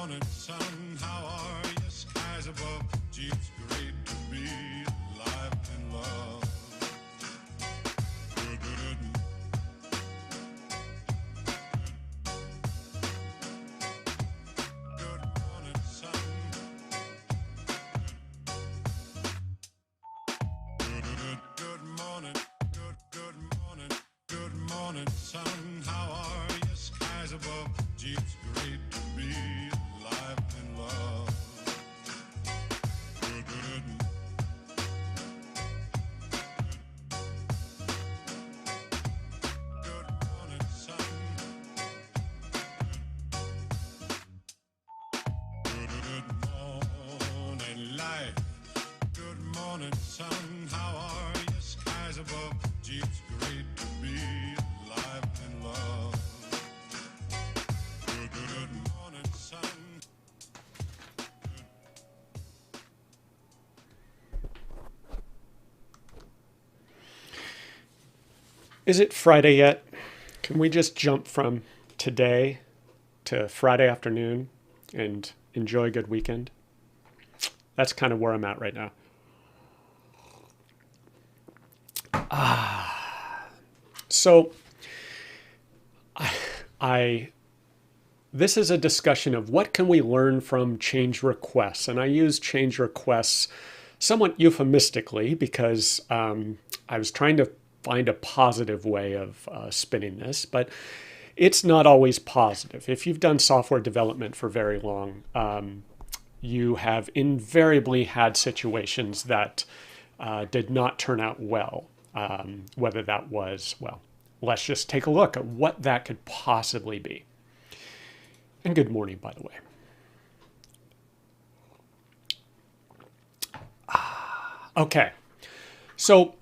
morning, sun. How are you? Skies above. Gee, it's great to be alive and love. Good, good, good morning, sun. Good, good, good morning. Good, good morning. Good morning, sun. How are you? Skies above. Gee, it's great to be alive and love. Good, good, good morning, sun. Good, good morning, life. Good morning, sun. How are you? Skies above. Gee, it's great to be alive and love. Good, good morning, sun. Is it Friday yet? Can we just jump from today to Friday afternoon and enjoy a good weekend? That's kind of where I'm at right now. So I this is a discussion of what can we learn from change requests, and I use change requests somewhat euphemistically because I was trying to find a positive way of spinning this, but it's not always positive. If you've done software development for very long, you have invariably had situations that did not turn out well. Whether that was, well, let's just take a look at what that could possibly be. And good morning, by the way. Okay, so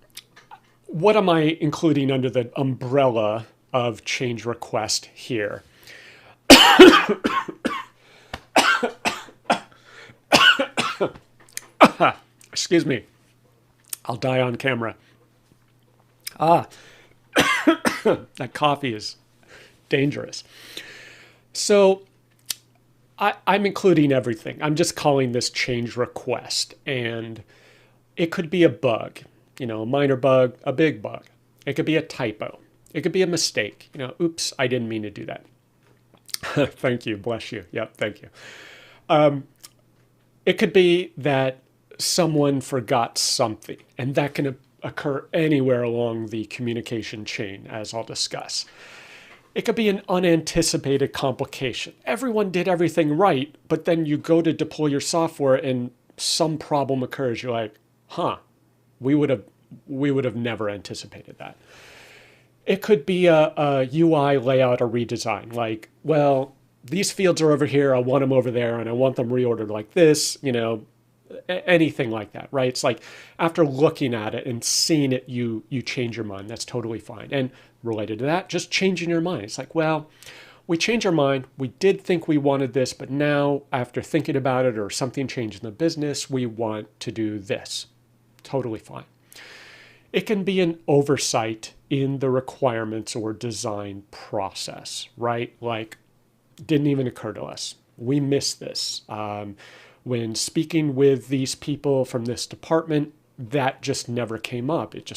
what am I including under the umbrella of change request here? Excuse me. I'll die on camera. That coffee is dangerous. So I'm including everything. I'm just calling this change request. And it could be a bug, a minor bug, a big bug. It could be a typo. It could be a mistake. Oops, I didn't mean to do that. Thank you. Bless you. Yep, thank you. It could be that someone forgot something, and that can occur anywhere along the communication chain, as I'll discuss. It could be an unanticipated complication. Everyone did everything right, but then you go to deploy your software and some problem occurs. You're like, we would have never anticipated that. It could be a UI layout or redesign. Like, well, these fields are over here. I want them over there, and I want them reordered like this. Anything like that, right? It's like after looking at it and seeing it, you change your mind. That's totally fine. And related to that, just changing your mind. It's like, well, we changed our mind. We did think we wanted this, but now after thinking about it or something changed in the business, we want to do this. Totally fine. It can be an oversight in the requirements or design process, right? Like, didn't even occur to us. We missed this. When speaking with these people from this department, that just never came up. It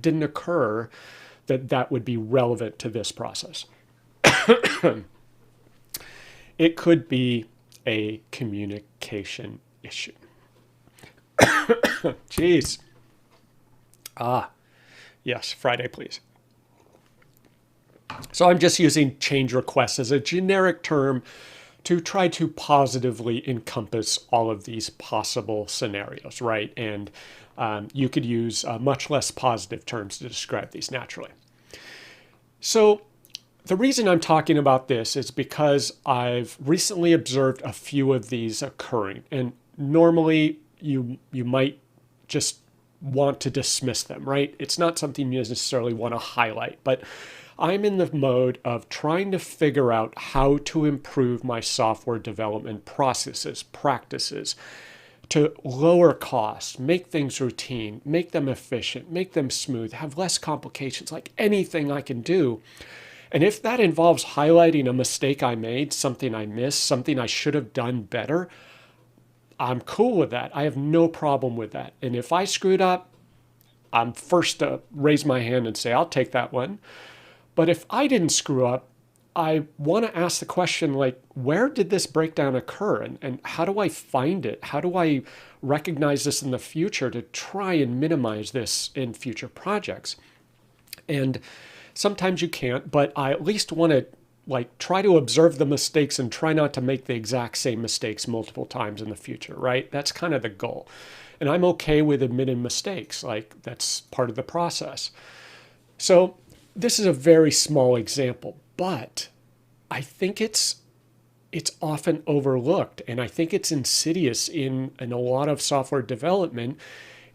didn't occur that would be relevant to this process. It could be a communication issue. Jeez. Yes, Friday, please. So I'm just using change requests as a generic term to try to positively encompass all of these possible scenarios, right? And you could use much less positive terms to describe these naturally. So the reason I'm talking about this is because I've recently observed a few of these occurring. And normally you might just want to dismiss them, right? It's not something you necessarily want to highlight, but I'm in the mode of trying to figure out how to improve my software development processes, practices, to lower costs, make things routine, make them efficient, make them smooth, have less complications, like anything I can do. And if that involves highlighting a mistake I made, something I missed, something I should have done better, I'm cool with that. I have no problem with that. And if I screwed up, I'm first to raise my hand and say, I'll take that one. But if I didn't screw up, I want to ask the question, like, where did this breakdown occur? And how do I find it? How do I recognize this in the future to try and minimize this in future projects? And sometimes you can't, but I at least want to try to observe the mistakes and try not to make the exact same mistakes multiple times in the future, right? That's kind of the goal. And I'm okay with admitting mistakes. Like, that's part of the process. So this is a very small example, but I think it's often overlooked, and I think it's insidious in a lot of software development,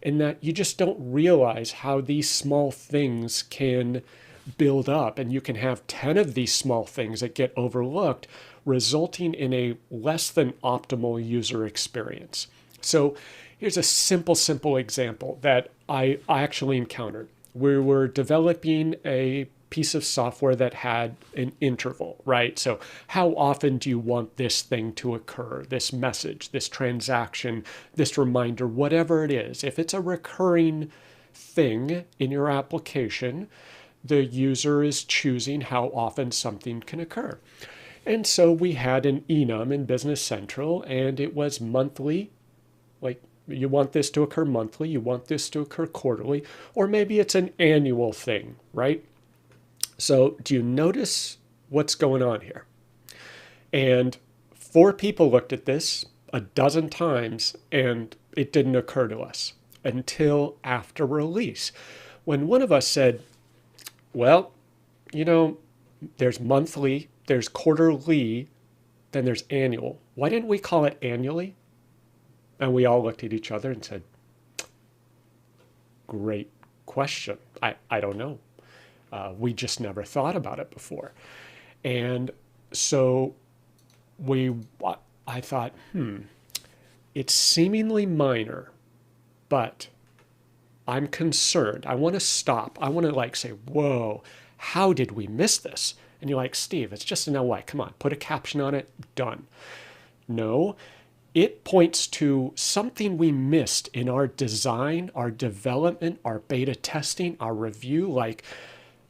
in that you just don't realize how these small things can build up, and you can have 10 of these small things that get overlooked, resulting in a less than optimal user experience. So here's a simple example that I actually encountered. We were developing a piece of software that had an interval, right? So how often do you want this thing to occur, this message, this transaction, this reminder, whatever it is? If it's a recurring thing in your application, the user is choosing how often something can occur. And so we had an Enum in Business Central, and it was monthly. Like, you want this to occur monthly, you want this to occur quarterly, or maybe it's an annual thing, right? So do you notice what's going on here? And 4 people looked at this a dozen times, and it didn't occur to us until after release, when one of us said, well, there's monthly, there's quarterly, then there's annual. Why didn't we call it annually? And we all looked at each other and said, great question. I don't know. We just never thought about it before. And so I thought, it's seemingly minor, but I'm concerned. I want to stop. I want to say, whoa, how did we miss this? And you're like, Steve, it's just an LY. Come on, put a caption on it. Done. No, it points to something we missed in our design, our development, our beta testing, our review.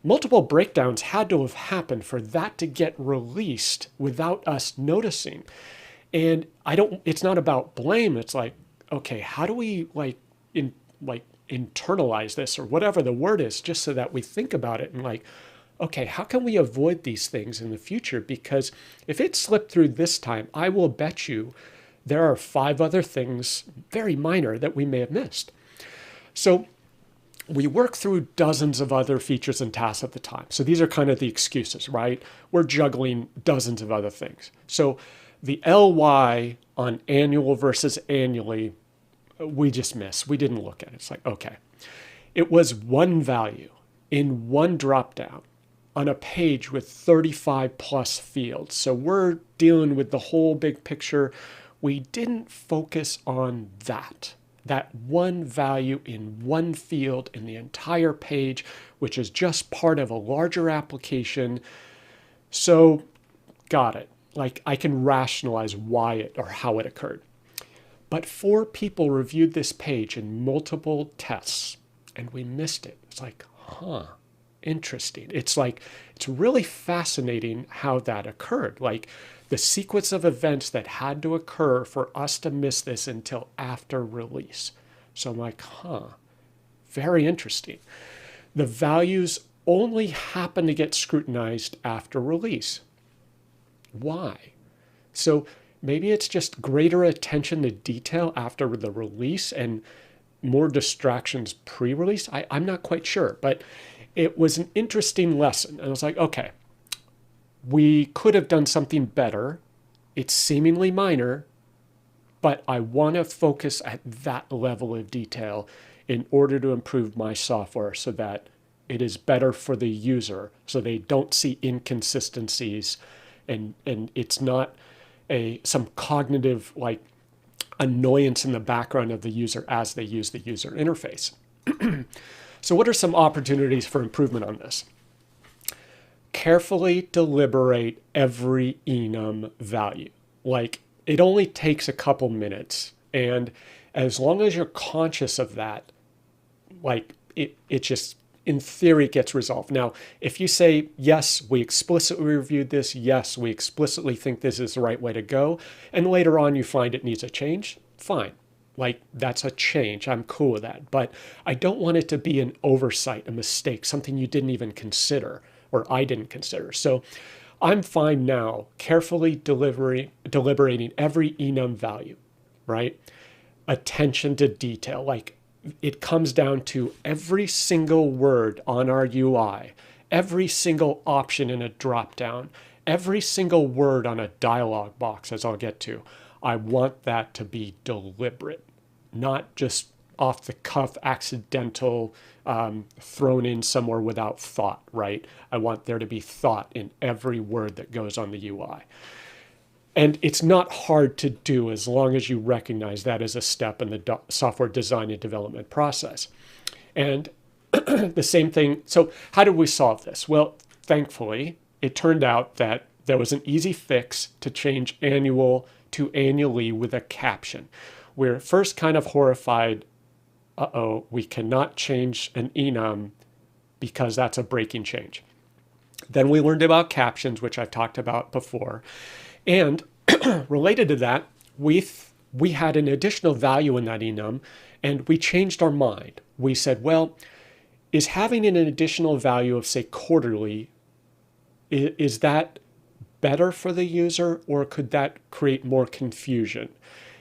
Multiple breakdowns had to have happened for that to get released without us noticing. And it's not about blame. It's like, okay, how do we internalize this, or whatever the word is, just so that we think about it and okay, how can we avoid these things in the future? Because if it slipped through this time, I will bet you there are 5 other things, very minor, that we may have missed. So we work through dozens of other features and tasks at the time. So these are kind of the excuses, right? We're juggling dozens of other things. So the LY on annual versus annually, we just miss. We didn't look at it. It's like, okay, it was one value in one dropdown on a page with 35 plus fields. So we're dealing with the whole big picture. We didn't focus on that one value in one field in the entire page, which is just part of a larger application. So got it. I can rationalize why it or how it occurred. But 4 people reviewed this page in multiple tests, and we missed it. It's like, interesting. It's really fascinating how that occurred. The sequence of events that had to occur for us to miss this until after release. So I'm like, very interesting. The values only happen to get scrutinized after release. Why? So maybe it's just greater attention to detail after the release and more distractions pre-release. I'm not quite sure, but it was an interesting lesson. And I was like, okay, we could have done something better. It's seemingly minor, but I want to focus at that level of detail in order to improve my software so that it is better for the user, so they don't see inconsistencies and it's not some cognitive annoyance in the background of the user as they use the user interface. So what are some opportunities for improvement on this? carefully deliberate every enum value. Like, it only takes a couple minutes. And as long as you're conscious of that, like, it just, in theory, gets resolved. Now, if you say, yes, we explicitly reviewed this, yes, we explicitly think this is the right way to go, and later on you find it needs a change, fine. Like, that's a change. I'm cool with that. But I don't want it to be an oversight, a mistake, something you didn't even consider, or I didn't consider. So I'm fine now, carefully deliberating every enum value, right? Attention to detail. Like, it comes down to every single word on our UI, every single option in a dropdown, every single word on a dialog box, as I'll get to. I want that to be deliberate, not just off the cuff, accidental, thrown in somewhere without thought, right? I want there to be thought in every word that goes on the UI. And it's not hard to do as long as you recognize that as a step in the software design and development process. And the same thing, so how did we solve this? Well, thankfully, it turned out that there was an easy fix to change annual to annually with a caption. We're first kind of horrified, we cannot change an enum because that's a breaking change. Then we learned about captions, which I've talked about before. And related to that, we had an additional value in that enum, and we changed our mind. We said, well, is having an additional value of, say, quarterly, is that better for the user, or could that create more confusion?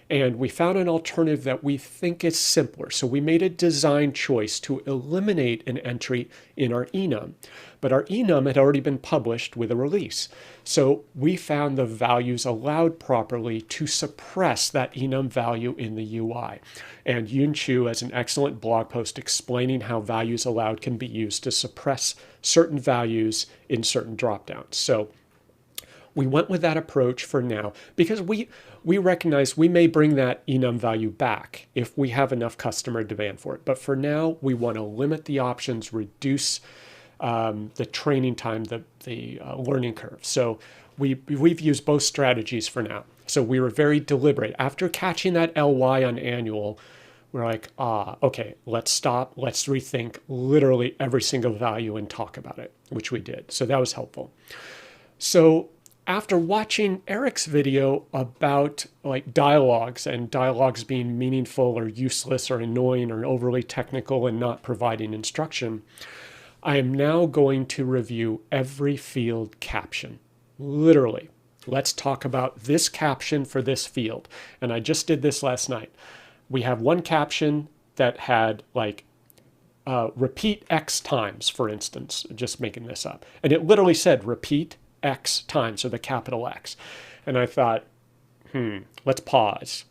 And we found an alternative that we think is simpler. So we made a design choice to eliminate an entry in our enum. But our enum had already been published with a release. So we found the values allowed properly to suppress that enum value in the UI. And Yun Chu has an excellent blog post explaining how values allowed can be used to suppress certain values in certain dropdowns. So we went with that approach for now because we recognize we may bring that enum value back if we have enough customer demand for it. But for now, we want to limit the options, reduce the training time, the learning curve. So we've used both strategies for now. So we were very deliberate. After catching that LY on annual, we're like, okay, let's stop. Let's rethink literally every single value and talk about it, which we did. So that was helpful. So after watching Eric's video about like dialogues and dialogues being meaningful or useless or annoying or overly technical and not providing instruction, I am now going to review every field caption. Literally, let's talk about this caption for this field. And I just did this last night. We have one caption that had like repeat X times, for instance, just making this up. And it literally said repeat X times, so the capital X. And I thought, let's pause.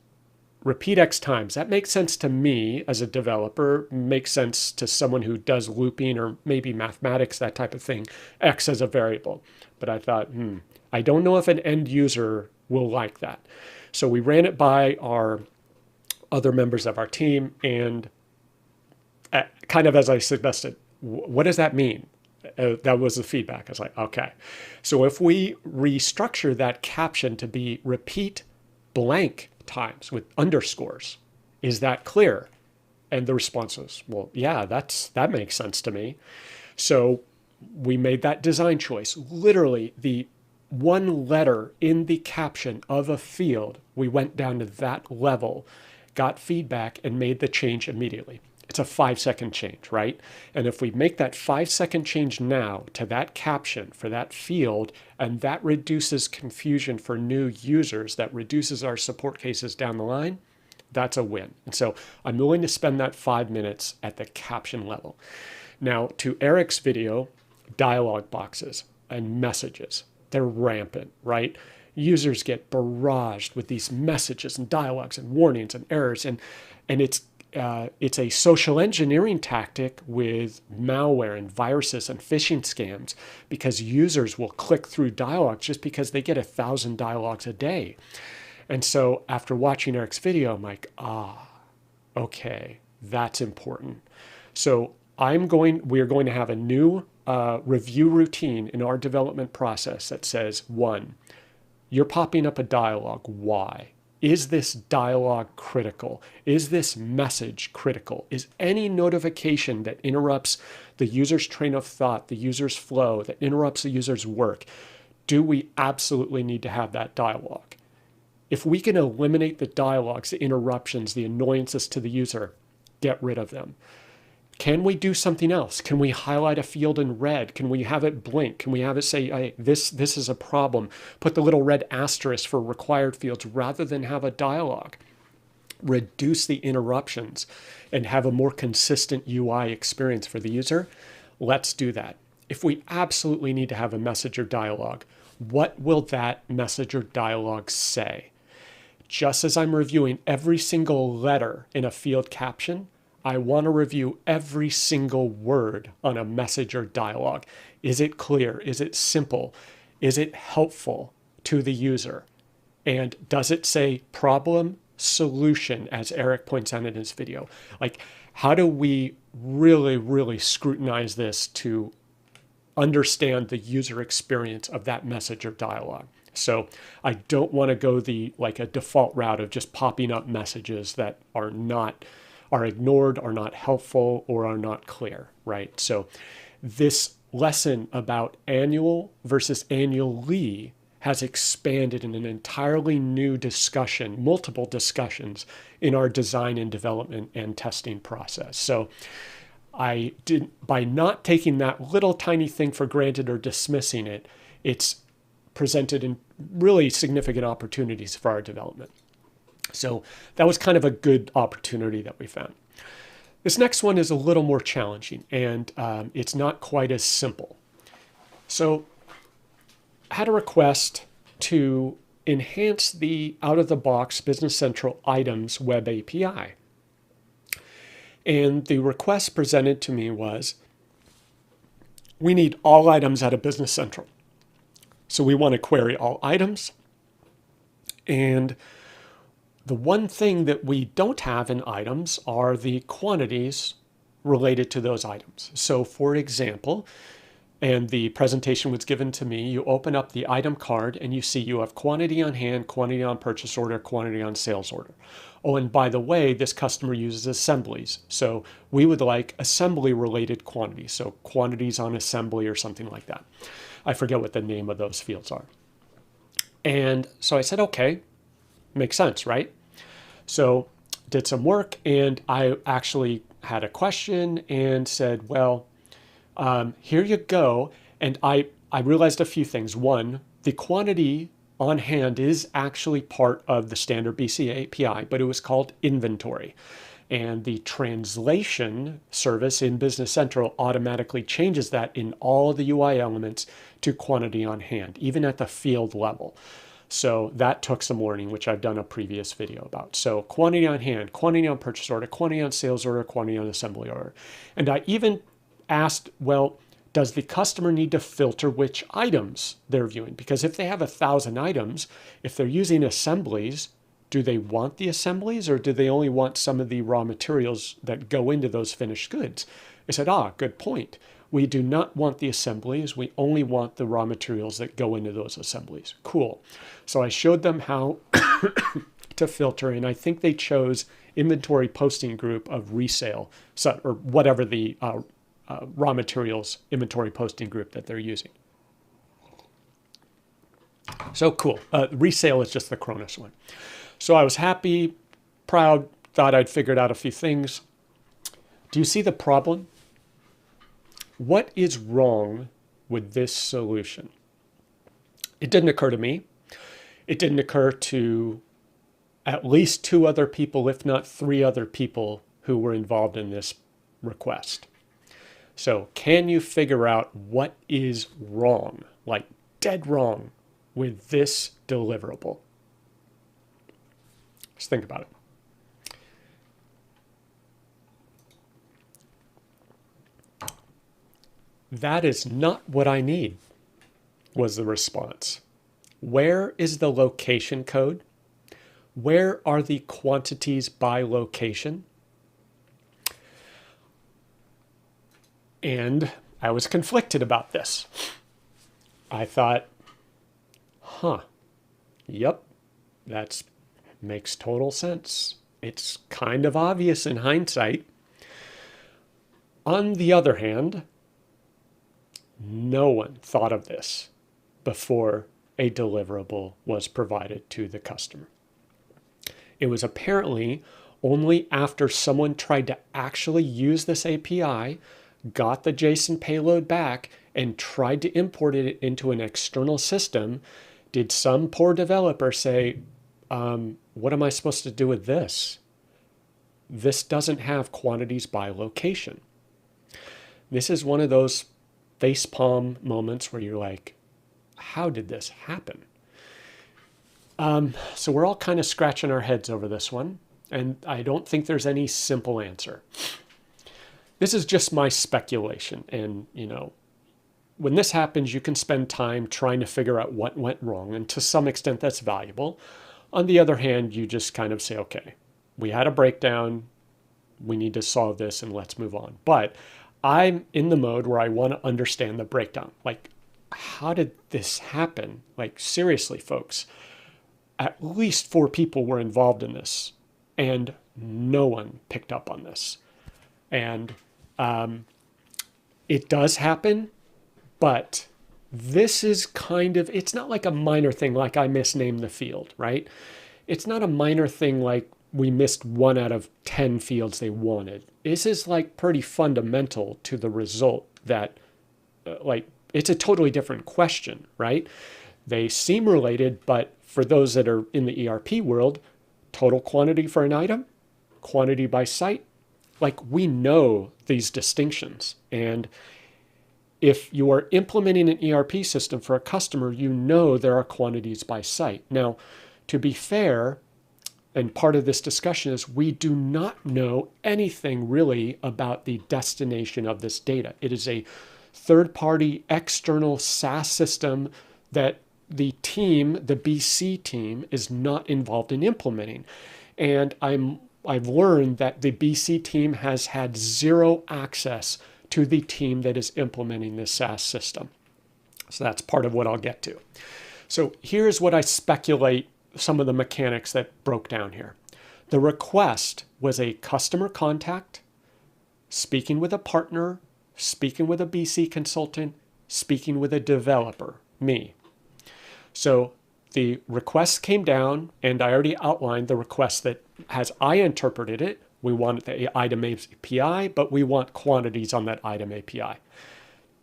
Repeat X times. That makes sense to me as a developer, makes sense to someone who does looping or maybe mathematics, that type of thing, X as a variable. But I thought, I don't know if an end user will like that. So we ran it by our other members of our team, and kind of as I suggested, what does that mean? That was the feedback. I was like, okay. So if we restructure that caption to be repeat blank times with underscores, is that clear? And the response was, well, yeah, that makes sense to me. So we made that design choice. Literally the one letter in the caption of a field, we went down to that level, got feedback, and made the change immediately. It's a 5-second change, right? And if we make that 5-second change now to that caption for that field, and that reduces confusion for new users, that reduces our support cases down the line, that's a win. And so I'm willing to spend that 5 minutes at the caption level. Now, to Eric's video, dialog boxes and messages, they're rampant, right? Users get barraged with these messages and dialogues and warnings and errors, and it's a social engineering tactic with malware and viruses and phishing scams, because users will click through dialogues just because they get 1,000 dialogues a day. And so after watching Eric's video, I'm like, okay, that's important. So we're going to have a new review routine in our development process that says, one, you're popping up a dialogue. Why? Is this dialogue critical? Is this message critical? Is any notification that interrupts the user's train of thought, the user's flow, that interrupts the user's work, do we absolutely need to have that dialogue? If we can eliminate the dialogues, the interruptions, the annoyances to the user, get rid of them. Can we do something else? Can we highlight a field in red? Can we have it blink? Can we have it say, hey, this is a problem? Put the little red asterisk for required fields rather than have a dialogue. Reduce the interruptions and have a more consistent UI experience for the user. Let's do that. If we absolutely need to have a message or dialogue, what will that message or dialogue say? Just as I'm reviewing every single letter in a field caption, I want to review every single word on a message or dialogue. Is it clear? Is it simple? Is it helpful to the user? And does it say problem, solution, as Eric points out in his video? Like, how do we really, really scrutinize this to understand the user experience of that message or dialogue? So I don't want to go a default route of just popping up messages that are ignored, are not helpful, or are not clear, right? So this lesson about annual versus annually has expanded in an entirely new discussion, multiple discussions in our design and development and testing process. So by not taking that little tiny thing for granted or dismissing it, it's presented in really significant opportunities for our development. So that was kind of a good opportunity that we found. This next one is a little more challenging, and it's not quite as simple. So I had a request to enhance the out-of-the-box Business Central Items web API. And the request presented to me was, we need all items out of Business Central. So we want to query all items. And the one thing that we don't have in items are the quantities related to those items. So for example, and the presentation was given to me, you open up the item card and you see you have quantity on hand, quantity on purchase order, quantity on sales order. Oh, and by the way, this customer uses assemblies. So we would like assembly related quantities. So quantities on assembly or something like that. I forget what the name of those fields are. And so I said, okay, makes sense, right? So did some work, and I actually had a question and said, well, here you go. And I realized a few things. One, the quantity on hand is actually part of the standard BC API, but it was called inventory. And the translation service in Business Central automatically changes that in all the UI elements to quantity on hand, even at the field level. So that took some learning, which I've done a previous video about. So quantity on hand, quantity on purchase order, quantity on sales order, quantity on assembly order. And I even asked, well, does the customer need to filter which items they're viewing? Because if they have 1,000 items, if they're using assemblies, do they want the assemblies or do they only want some of the raw materials that go into those finished goods? I said, good point. We do not want the assemblies. We only want the raw materials that go into those assemblies. Cool. So I showed them how to filter, and I think they chose inventory posting group of resale, or whatever the raw materials inventory posting group that they're using. So cool. Resale is just the Cronus one. So I was happy, proud, thought I'd figured out a few things. Do you see the problem? What is wrong with this solution? It didn't occur to me. It didn't occur to at least 2 other people, if not 3 other people who were involved in this request. So can you figure out what is wrong, like dead wrong, with this deliverable? Just think about it. That is not what I need, was the response. Where is the location code? Where are the quantities by location? And I was conflicted about this. I thought, yep, that makes total sense. It's kind of obvious in hindsight. On the other hand, no one thought of this before a deliverable was provided to the customer. It was apparently only after someone tried to actually use this API, got the JSON payload back, and tried to import it into an external system, did some poor developer say, what am I supposed to do with this? This doesn't have quantities by location. This is one of those facepalm moments where you're like, how did this happen? So we're all kind of scratching our heads over this one, and I don't think there's any simple answer. This is just my speculation, and when this happens, you can spend time trying to figure out what went wrong, and to some extent that's valuable. On the other hand, you just kind of say, okay, we had a breakdown, we need to solve this, and let's move on. But I'm in the mode where I want to understand the breakdown. Like, how did this happen? Like, seriously, folks, at least 4 people were involved in this, and no one picked up on this. And it does happen, but this is kind of, it's not like a minor thing like I misnamed the field, right? It's not a minor thing like we missed 1 out of 10 fields they wanted. This is like pretty fundamental to the result that, it's a totally different question, right? They seem related, but for those that are in the ERP world, total quantity for an item, quantity by site, like we know these distinctions. And if you are implementing an ERP system for a customer, you know there are quantities by site. Now, to be fair, and part of this discussion is we do not know anything really about the destination of this data. It is a third-party external SaaS system that the team, the BC team, is not involved in implementing. And I've learned that the BC team has had zero access to the team that is implementing this SaaS system. So that's part of what I'll get to. So here's what I speculate some of the mechanics that broke down here. The request was a customer contact, speaking with a partner, speaking with a BC consultant, speaking with a developer, me. So the request came down, and I already outlined the request that, as I interpreted it, we want the item API, but we want quantities on that item API.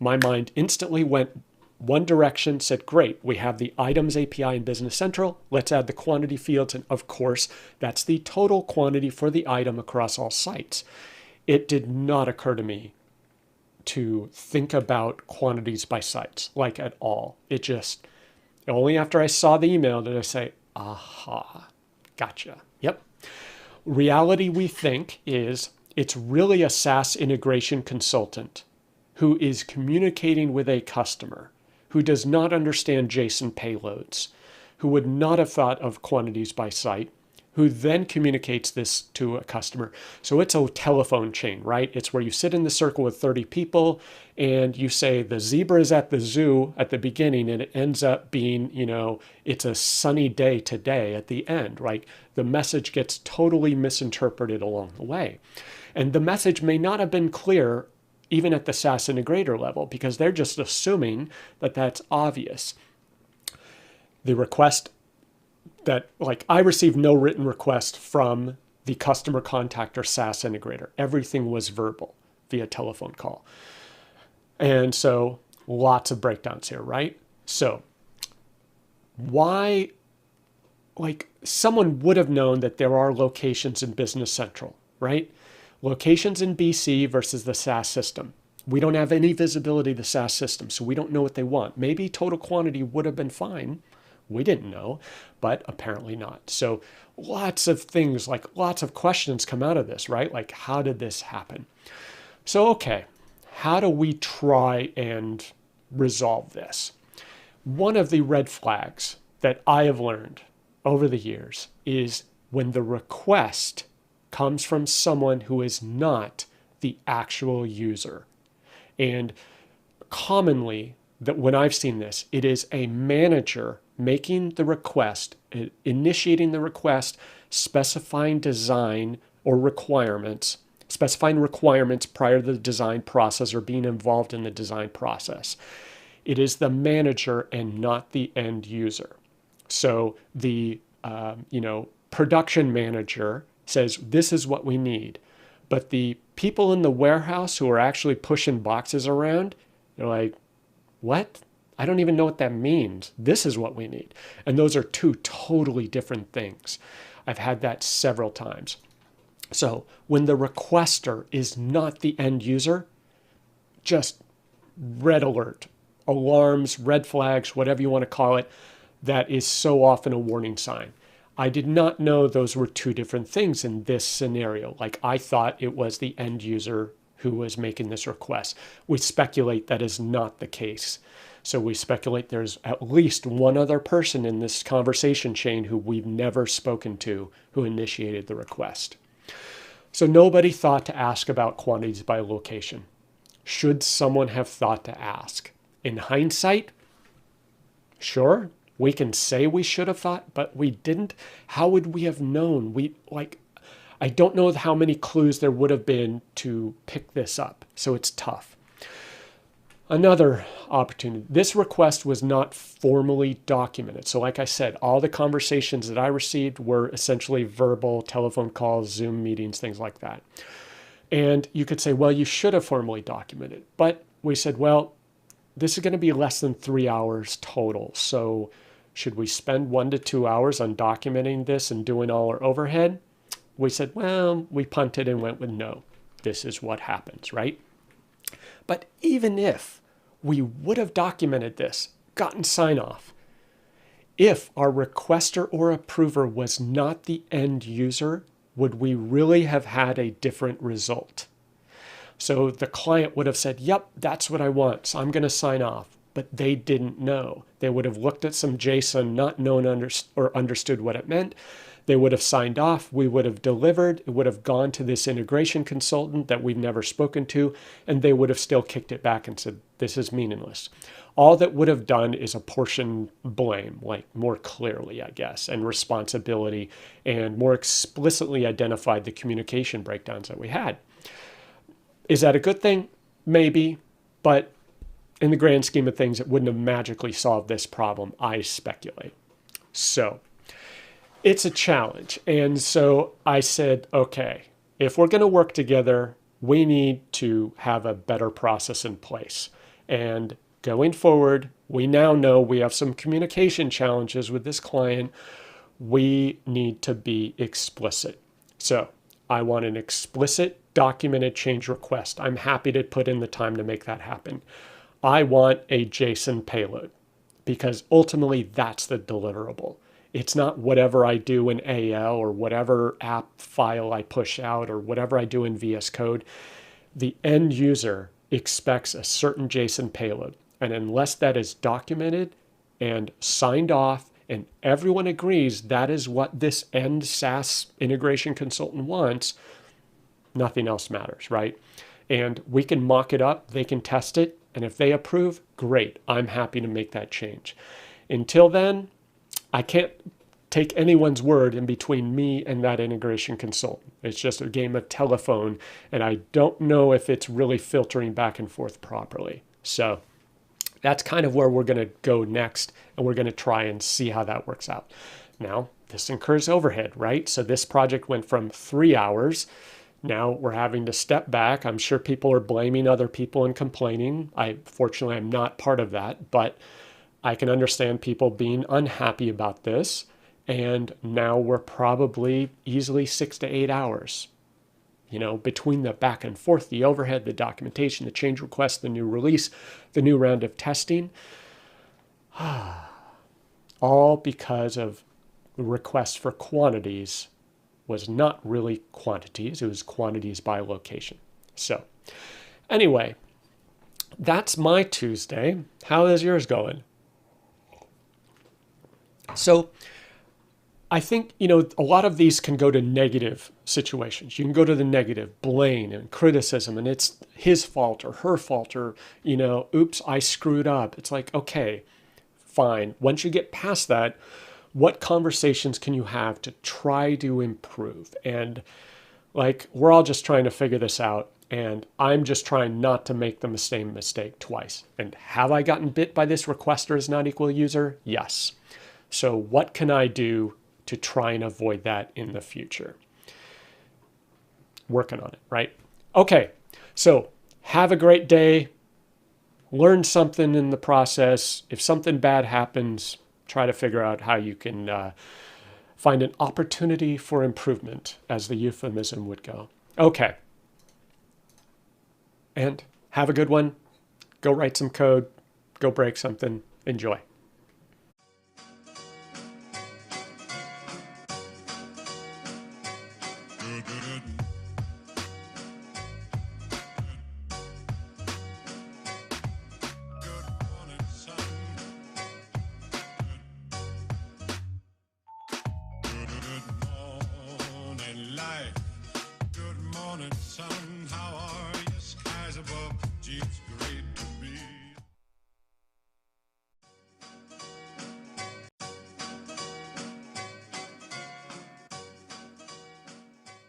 My mind instantly went one direction, said, great, we have the items API in Business Central. Let's add the quantity fields. And of course, that's the total quantity for the item across all sites. It did not occur to me to think about quantities by sites, like at all. It just, only after I saw the email did I say, aha, gotcha. Yep. Reality, we think, is it's really a SaaS integration consultant who is communicating with a customer who does not understand JSON payloads, who would not have thought of quantities by site, who then communicates this to a customer. So it's a telephone chain, right? It's where you sit in the circle with 30 people and you say the zebra is at the zoo at the beginning, and it ends up being, it's a sunny day today at the end, right? The message gets totally misinterpreted along the way. And the message may not have been clear even at the SaaS integrator level, because they're just assuming that that's obvious. The request that, I received no written request from the customer contact or SaaS integrator. Everything was verbal via telephone call. And so lots of breakdowns here, right? So why, someone would have known that there are locations in Business Central, right? Locations in BC versus the SaaS system. We don't have any visibility of the SaaS system, so we don't know what they want. Maybe total quantity would have been fine. We didn't know, but apparently not. So lots of things, lots of questions come out of this, right? How did this happen? So, okay, how do we try and resolve this? One of the red flags that I have learned over the years is when the request comes from someone who is not the actual user. And commonly, that when I've seen this, it is a manager making the request, initiating the request, specifying design or requirements, specifying requirements prior to the design process or being involved in the design process. It is the manager and not the end user. So the production manager says, this is what we need. But the people in the warehouse who are actually pushing boxes around, they're like, what? I don't even know what that means. This is what we need. And those are two totally different things. I've had that several times. So when the requester is not the end user, just red alert, alarms, red flags, whatever you want to call it, that is so often a warning sign. I did not know those were two different things in this scenario. Like, I thought it was the end user who was making this request. We speculate that is not the case. So we speculate there's at least one other person in this conversation chain who we've never spoken to who initiated the request. So nobody thought to ask about quantities by location. Should someone have thought to ask? In hindsight, sure, we can say we should have thought, but we didn't. How would we have known? I don't know how many clues there would have been to pick this up. So it's tough. Another opportunity. This request was not formally documented. So like I said, all the conversations that I received were essentially verbal, telephone calls, Zoom meetings, things like that. And you could say, well, you should have formally documented. But we said, well, this is going to be less than 3 hours total. So should we spend 1 to 2 hours on documenting this and doing all our overhead? We said, well, we punted and went with no. This is what happens, right? But even if we would have documented this, gotten sign off, if our requester or approver was not the end user, would we really have had a different result? So the client would have said, yep, that's what I want, so I'm going to sign off. But they didn't know. They would have looked at some JSON, not known or understood what it meant. They would have signed off. We would have delivered. It would have gone to this integration consultant that we've never spoken to, and they would have still kicked it back and said, this is meaningless. All that would have done is apportion blame, like more clearly, I guess, and responsibility, and more explicitly identified the communication breakdowns that we had. Is that a good thing? Maybe, but in the grand scheme of things, it wouldn't have magically solved this problem, I speculate. So it's a challenge. And so I said, okay, if we're going to work together, we need to have a better process in place. And going forward, we now know we have some communication challenges with this client. We need to be explicit. So I want an explicit documented change request. I'm happy to put in the time to make that happen. I want a JSON payload because ultimately that's the deliverable. It's not whatever I do in AL or whatever app file I push out or whatever I do in VS Code. The end user expects a certain JSON payload. And unless that is documented and signed off and everyone agrees that is what this end SaaS integration consultant wants, nothing else matters, right? And we can mock it up, they can test it, and if they approve, great. I'm happy to make that change. Until then, I can't take anyone's word in between me and that integration consultant. It's just a game of telephone, and I don't know if it's really filtering back and forth properly. So that's kind of where we're going to go next, and we're going to try and see how that works out. Now, this incurs overhead, right? So this project went from 3 hours. Now we're having to step back. I'm sure people are blaming other people and complaining. Fortunately, I'm not part of that, but I can understand people being unhappy about this. And now we're probably easily 6 to 8 hours, between the back and forth, the overhead, the documentation, the change request, the new release, the new round of testing, all because of the request for quantities was not really quantities. It was quantities by location. So anyway, that's my Tuesday. How is yours going? So I think, a lot of these can go to negative situations. You can go to the negative, blame and criticism, and it's his fault or her fault or, oops, I screwed up. It's like, okay, fine. Once you get past that, what conversations can you have to try to improve? And like, we're all just trying to figure this out. And I'm just trying not to make the same mistake twice. And have I gotten bit by this requester is not equal user? Yes. So what can I do to try and avoid that in the future? Working on it, right? Okay, so have a great day. Learn something in the process. If something bad happens, try to figure out how you can find an opportunity for improvement, as the euphemism would go. Okay. And have a good one. Go write some code. Go break something. Enjoy. Do, do, do.